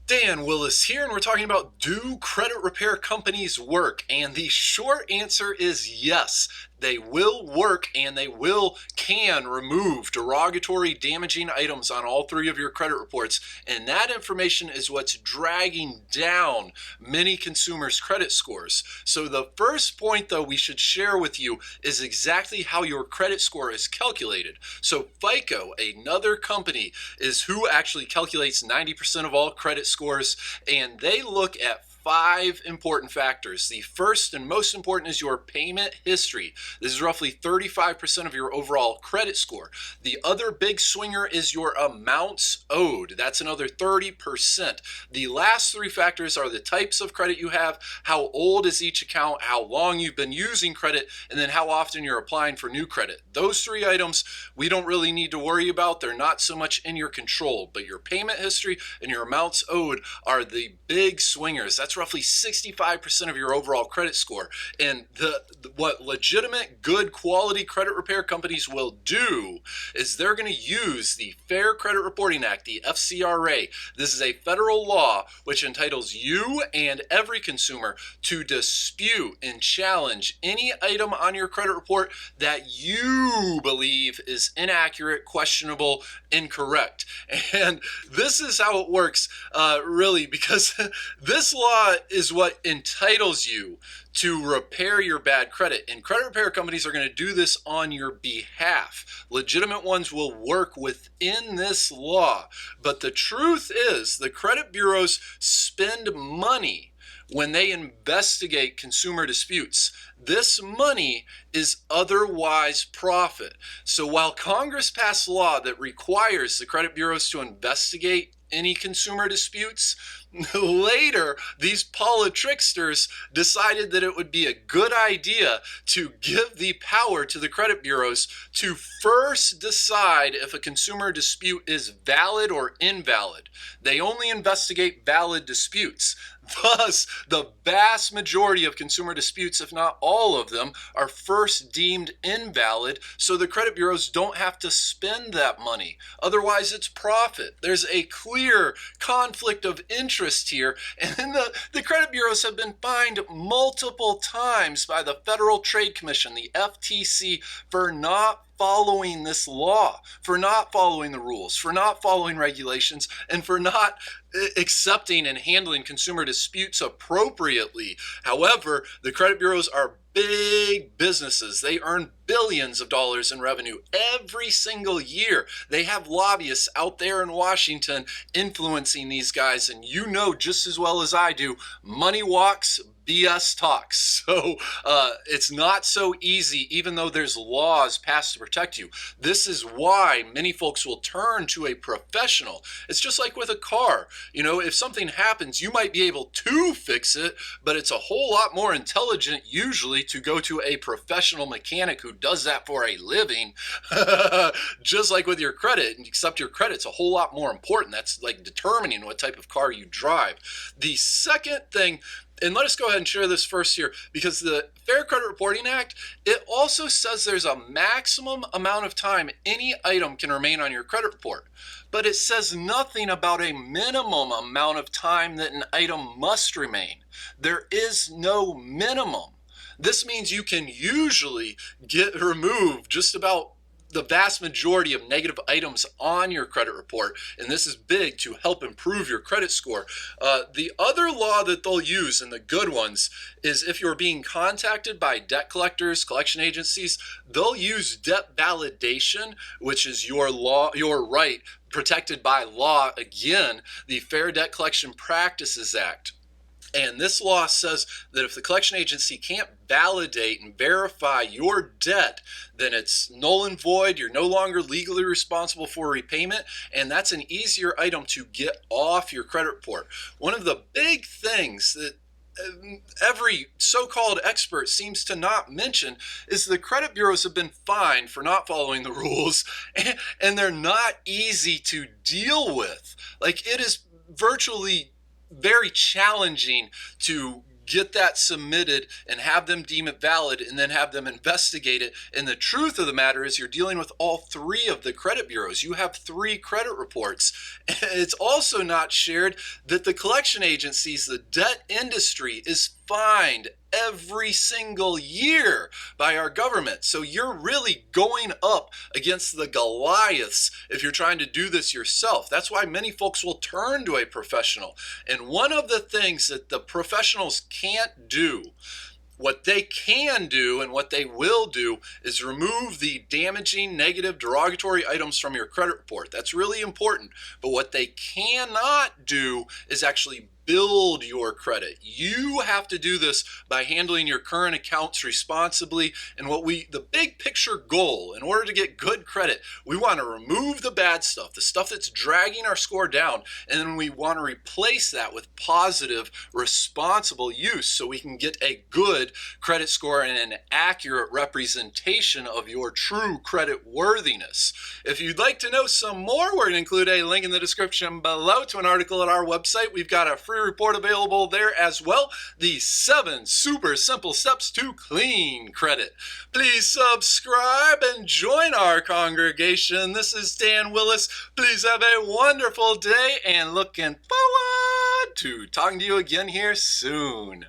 Dan Willis here, and we're talking about, do credit repair companies work? And the short answer is yes. They will work, and they can remove derogatory, damaging items on all three of your credit reports. And that information is what's dragging down many consumers' credit scores. So the first point, though, we should share with you is exactly how your credit score is calculated. So FICO, another company, is who actually calculates 90% of all credit scores, and they look at five important factors. The first and most important is your payment history. This is roughly 35% of your overall credit score. The other big swinger is your amounts owed. That's another 30%. The last three factors are the types of credit you have, how old is each account, how long you've been using credit, and then how often you're applying for new credit. Those three items we don't really need to worry about. They're not so much in your control, but your payment history and your amounts owed are the big swingers. That's roughly 65% of your overall credit score. And what legitimate, good quality credit repair companies will do is they're going to use the Fair Credit Reporting Act, the FCRA. This is a federal law which entitles you and every consumer to dispute and challenge any item on your credit report that you believe is inaccurate, questionable, incorrect. And this is how it works, really, because this law is what entitles you to repair your bad credit. And credit repair companies are going to do this on your behalf. Legitimate ones will work within this law. But the truth is, the credit bureaus spend money when they investigate consumer disputes. This money is otherwise profit. So while Congress passed law that requires the credit bureaus to investigate any consumer disputes, later these politricksters decided that it would be a good idea to give the power to the credit bureaus to first decide if a consumer dispute is valid or invalid. They only investigate valid disputes. Thus, the vast majority of consumer disputes, if not all of them, are first deemed invalid, so the credit bureaus don't have to spend that money. Otherwise, it's profit. There's a clear conflict of interest here, and the credit bureaus have been fined multiple times by the Federal Trade Commission, the FTC, for not following this law, for not following the rules, for not following regulations, and for not accepting and handling consumer disputes appropriately. However, the credit bureaus are big businesses. They earn billions of dollars in revenue every single year. They have lobbyists out there in Washington influencing these guys, and you know just as well as I do, money walks, BS talks. So it's not so easy, even though there's laws passed to protect you. This is why many folks will turn to a professional. It's just like with a car. You know, if something happens, you might be able to fix it, but it's a whole lot more intelligent usually to go to a professional mechanic who does that for a living. Just like with your credit, except your credit's a whole lot more important. That's like determining what type of car you drive. The second thing, and let us go ahead and share this first here, because the Fair Credit Reporting Act, it also says there's a maximum amount of time any item can remain on your credit report. But it says nothing about a minimum amount of time that an item must remain. There is no minimum. This means you can usually get removed just about the vast majority of negative items on your credit report, and this is big to help improve your credit score. The other law that they'll use, and the good ones, is if you're being contacted by debt collectors, collection agencies, they'll use debt validation, which is your right protected by law. Again, the Fair Debt Collection Practices Act. And this law says that if the collection agency can't validate and verify your debt, then it's null and void. You're no longer legally responsible for repayment, and that's an easier item to get off your credit report. One of the big things that every so-called expert seems to not mention is the credit bureaus have been fined for not following the rules, and they're not easy to deal with. Like, it is virtually very challenging to get that submitted and have them deem it valid and then have them investigate it. And the truth of the matter is you're dealing with all three of the credit bureaus. You have three credit reports. It's also not shared that the collection agencies, the debt industry, is fined every single year by our government. So you're really going up against the Goliaths if you're trying to do this yourself. That's why many folks will turn to a professional. And one of the things that the professionals can't do, what they can do and what they will do, is remove the damaging, negative, derogatory items from your credit report. That's really important. But what they cannot do is actually build your credit. You have to do this by handling your current accounts responsibly. And the big picture goal, in order to get good credit, we want to remove the bad stuff, the stuff that's dragging our score down, and then we want to replace that with positive, responsible use so we can get a good credit score and an accurate representation of your true credit worthiness. If you'd like to know some more, we're going to include a link in the description below to an article at our website. We've got a free report available there as well, the 7 super simple steps to clean credit. Please subscribe and join our congregation. This is Dan Willis. Please have a wonderful day and looking forward to talking to you again here soon.